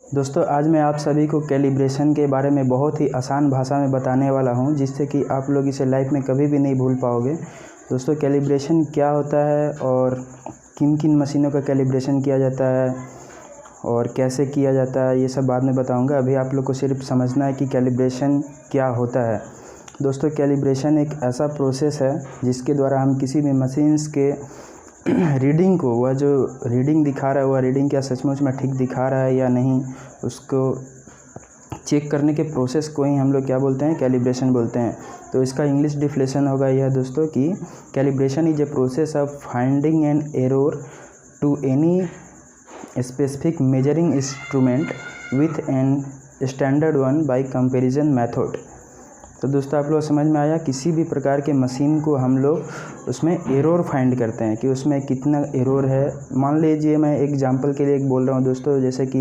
दोस्तों आज मैं आप सभी को कैलिब्रेशन के बारे में बहुत ही आसान भाषा में बताने वाला हूं, जिससे कि आप लोग इसे लाइफ में कभी भी नहीं भूल पाओगे। दोस्तों कैलिब्रेशन क्या होता है और किन किन मशीनों का कैलिब्रेशन किया जाता है और कैसे किया जाता है, ये सब बाद में बताऊंगा। अभी आप लोग को सिर्फ समझना है कि कैलिब्रेशन क्या होता है। दोस्तों कैलिब्रेशन एक ऐसा प्रोसेस है जिसके द्वारा हम किसी भी मशीन्स के रीडिंग को, वह जो रीडिंग दिखा रहा है वह रीडिंग क्या सचमुच में ठीक दिखा रहा है या नहीं, उसको चेक करने के प्रोसेस को ही हम लोग क्या बोलते हैं, कैलिब्रेशन बोलते हैं। तो इसका इंग्लिश डिफिनेशन होगा यह दोस्तों कि calibration is a process of finding an error to any specific measuring instrument with an standard one by comparison method. तो दोस्तों आप लोग समझ में आया, किसी भी प्रकार के मशीन को हम लोग उसमें एरर फाइंड करते हैं कि उसमें कितना एरर है। मान लीजिए मैं एग्जांपल के लिए एक बोल रहा हूँ दोस्तों, जैसे कि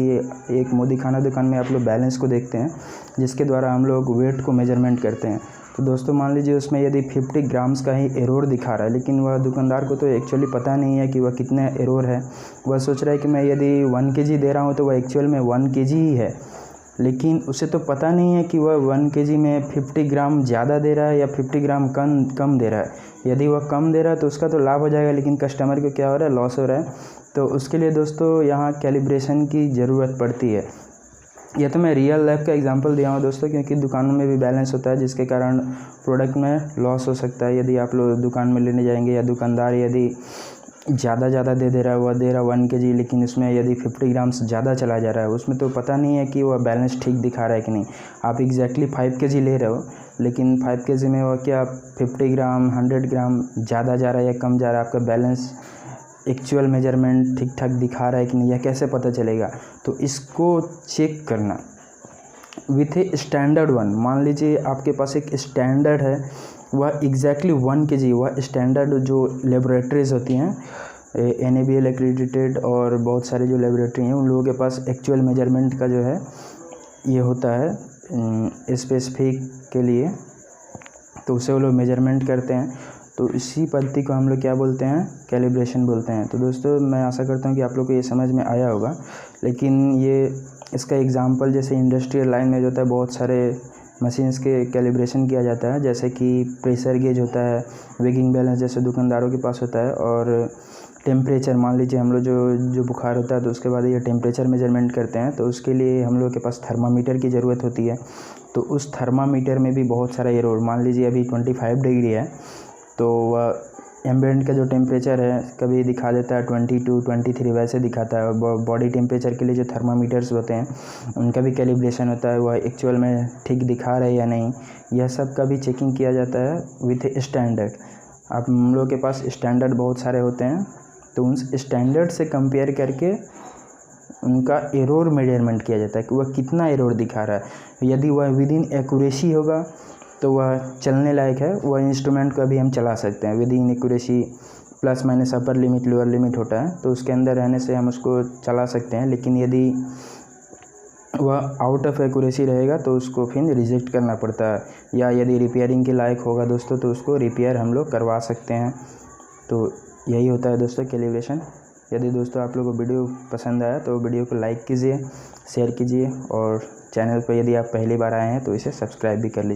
एक मोदी खाना दुकान में आप लोग बैलेंस को देखते हैं जिसके द्वारा हम लोग वेट को मेजरमेंट करते हैं। तो दोस्तों मान लीजिए उसमें यदि 50 ग्राम्स का ही एरर दिखा रहा है, लेकिन वह दुकानदार को तो एक्चुअली पता नहीं है कि वह कितना एरर है। वह सोच रहा है कि मैं यदि 1 kg दे रहा हूँ तो वह एक्चुअल में 1 kg ही है, लेकिन उसे तो पता नहीं है कि वह 1 kg में 50 ग्राम ज़्यादा दे रहा है या 50 ग्राम कम दे रहा है। यदि वह कम दे रहा है तो उसका तो लाभ हो जाएगा, लेकिन कस्टमर को क्या हो रहा है, लॉस हो रहा है। तो उसके लिए दोस्तों यहाँ कैलिब्रेशन की ज़रूरत पड़ती है। यह तो मैं रियल लाइफ का एग्जांपल दिया हूँ दोस्तों, क्योंकि दुकानों में भी बैलेंस होता है जिसके कारण प्रोडक्ट में लॉस हो सकता है। यदि आप लोग दुकान में लेने जाएंगे या दुकानदार यदि ज़्यादा दे रहा है, वह दे रहा है 1 kg, लेकिन उसमें यदि 50 ग्राम्स ज़्यादा चला जा रहा है, उसमें तो पता नहीं है कि वह बैलेंस ठीक दिखा रहा है कि नहीं। आप एग्जैक्टली 5 kg ले रहे हो, लेकिन 5 kg में वह क्या 50 ग्राम 100 ग्राम ज़्यादा जा रहा है या कम जा रहा है, आपका बैलेंस एक्चुअल मेजरमेंट ठीक ठाक दिखा रहा है कि नहीं, यह कैसे पता चलेगा। तो इसको चेक करना विथ ए स्टैंडर्ड वन। मान लीजिए आपके पास एक स्टैंडर्ड है, वह एग्जैक्टली 1 kg, वह स्टैंडर्ड जो लेबोरेटरीज होती हैं NABL एक्रेडिटेड और बहुत सारे जो लेबोरेटरी हैं, उन लोगों के पास एक्चुअल मेजरमेंट का जो है ये होता है स्पेसिफिक के लिए, तो उसे वो लोग मेजरमेंट करते हैं। तो इसी पद्धति को हम लोग क्या बोलते हैं, कैलिब्रेशन बोलते हैं। तो दोस्तों मैं आशा करता हूँ कि आप लोग को ये समझ में आया होगा। लेकिन ये इसका एग्जांपल जैसे इंडस्ट्रियल लाइन में जो होता है, बहुत सारे मशीन्स के कैलिब्रेशन किया जाता है, जैसे कि प्रेशर गेज होता है, वेगिंग बैलेंस जैसे दुकानदारों के पास होता है, और टेम्परेचर। मान लीजिए हम लोग जो बुखार होता है तो उसके बाद ये टेम्परेचर मेजरमेंट करते हैं, तो उसके लिए हम लोग के पास थर्मामीटर की ज़रूरत होती है। तो उस थर्मामीटर में भी बहुत सारा एरर, मान लीजिए अभी 25 डिग्री है तो वह एम्बिएंट का जो टेम्परेचर है कभी दिखा देता है 22, 23 वैसे दिखाता है। और बॉडी टेम्परेचर के लिए जो थर्मामीटर्स होते हैं उनका भी कैलिब्रेशन होता है, वह एक्चुअल में ठीक दिखा रहे या नहीं, यह सब का भी चेकिंग किया जाता है विथ स्टैंडर्ड। आप हम लोग के पास स्टैंडर्ड बहुत सारे होते हैं, तो उन स्टैंडर्ड से कंपेयर करके उनका एरर मेजरमेंट किया जाता है कि वह कितना एरर दिखा रहा है। यदि वह विद इन एक्यूरेसी होगा तो वह चलने लायक है, वह इंस्ट्रूमेंट को अभी हम चला सकते हैं। With in accuracy plus minus upper limit lower limit होता है, तो उसके अंदर रहने से हम उसको चला सकते हैं। लेकिन यदि वह आउट ऑफ एक्यूरेसी रहेगा तो उसको फिर रिजेक्ट करना पड़ता है, या यदि रिपेयरिंग के लायक होगा दोस्तों तो उसको रिपेयर हम लोग करवा सकते हैं। तो यही होता है दोस्तों कैलिब्रेशन। यदि दोस्तों आप लोगों को वीडियो पसंद आया तो वीडियो को लाइक कीजिए, शेयर कीजिए, और चैनल पर यदि आप पहली बार आए हैं तो इसे सब्सक्राइब भी कर लीजिए।